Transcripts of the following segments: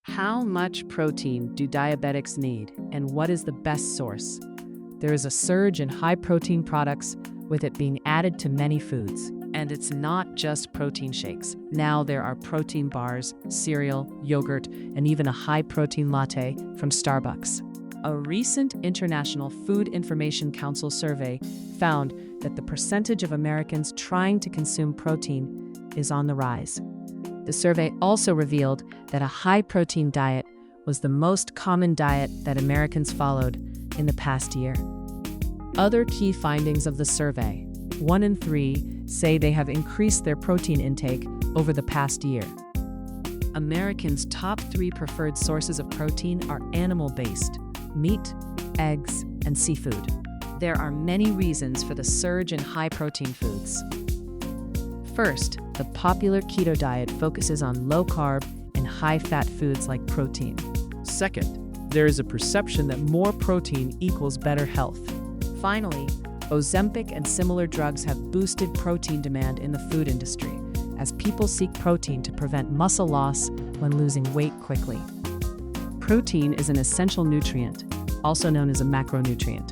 How much protein do diabetics need, and what is the best source? There is a surge in high-protein products, with it being added to many foods. And it's not just protein shakes. Now there are protein bars, cereal, yogurt, and even a high-protein latte from Starbucks. A recent International Food Information Council survey found that the percentage of Americans trying to consume protein is on the rise. The survey also revealed that a high-protein diet was the most common diet that Americans followed in the past year. Other key findings of the survey: 1 in 3 say they have increased their protein intake over the past year. Americans' top 3 preferred sources of protein are animal-based: meat, eggs, and seafood. There are many reasons for the surge in high-protein foods. First, the popular keto diet focuses on low-carb and high-fat foods like protein. Second, there is a perception that more protein equals better health. Finally, Ozempic and similar drugs have boosted protein demand in the food industry, as people seek protein to prevent muscle loss when losing weight quickly. Protein is an essential nutrient, also known as a macronutrient.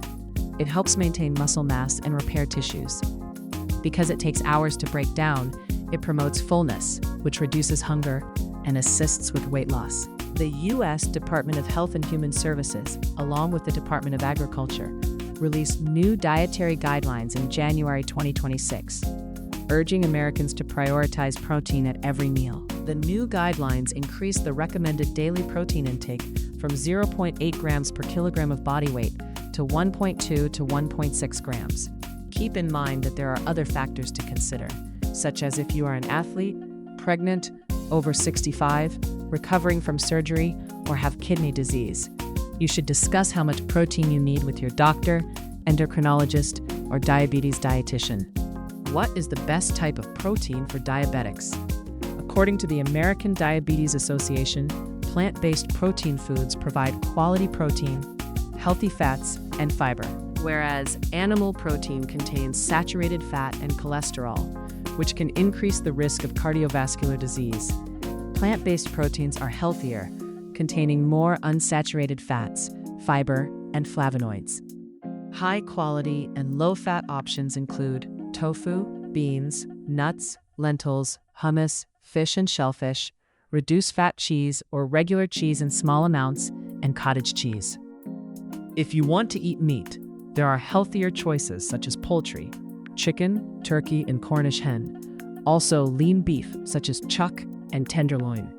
It helps maintain muscle mass and repair tissues. Because it takes hours to break down, it promotes fullness, which reduces hunger and assists with weight loss. The U.S. Department of Health and Human Services, along with the Department of Agriculture, released new dietary guidelines in January 2026, urging Americans to prioritize protein at every meal. The new guidelines increase the recommended daily protein intake from 0.8 grams per kilogram of body weight to 1.2 to 1.6 grams. Keep in mind that there are other factors to consider, such as if you are an athlete, pregnant, over 65, recovering from surgery, or have kidney disease. You should discuss how much protein you need with your doctor, endocrinologist, or diabetes dietitian. What is the best type of protein for diabetics? According to the American Diabetes Association, plant-based protein foods provide quality protein, healthy fats, and fiber, whereas animal protein contains saturated fat and cholesterol, which can increase the risk of cardiovascular disease. Plant-based proteins are healthier, containing more unsaturated fats, fiber, and flavonoids. High-quality and low-fat options include tofu, beans, nuts, lentils, hummus, fish and shellfish, reduced-fat cheese or regular cheese in small amounts, and cottage cheese. If you want to eat meat, there are healthier choices such as poultry, chicken, turkey, and Cornish hen. Also, lean beef such as chuck and tenderloin.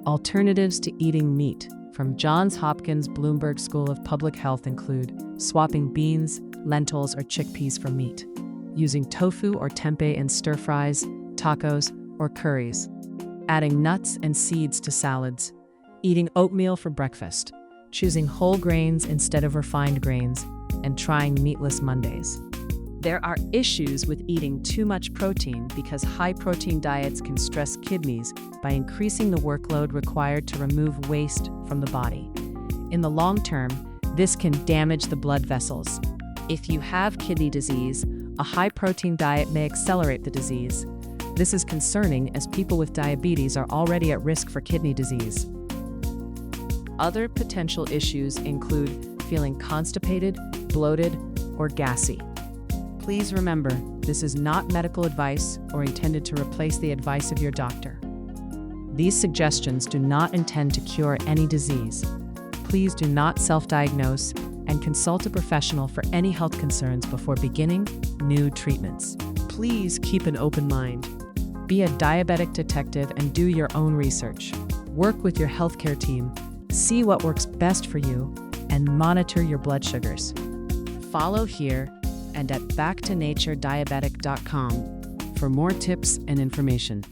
Alternatives to eating meat from Johns Hopkins Bloomberg School of Public Health include swapping beans, lentils, or chickpeas for meat, using tofu or tempeh in stir-fries, tacos, or curries, adding nuts and seeds to salads, eating oatmeal for breakfast, choosing whole grains instead of refined grains, and trying meatless Mondays. There are issues with eating too much protein because high-protein diets can stress kidneys by increasing the workload required to remove waste from the body. In the long term, this can damage the blood vessels. If you have kidney disease, a high-protein diet may accelerate the disease. This is concerning as people with diabetes are already at risk for kidney disease. Other potential issues include feeling constipated, bloated, or gassy. Please remember, this is not medical advice or intended to replace the advice of your doctor. These suggestions do not intend to cure any disease. Please do not self-diagnose and consult a professional for any health concerns before beginning new treatments. Please keep an open mind. Be a diabetic detective and do your own research. Work with your healthcare team, see what works best for you, and monitor your blood sugars. Follow here and at backtonatureddiabetic.com for more tips and information.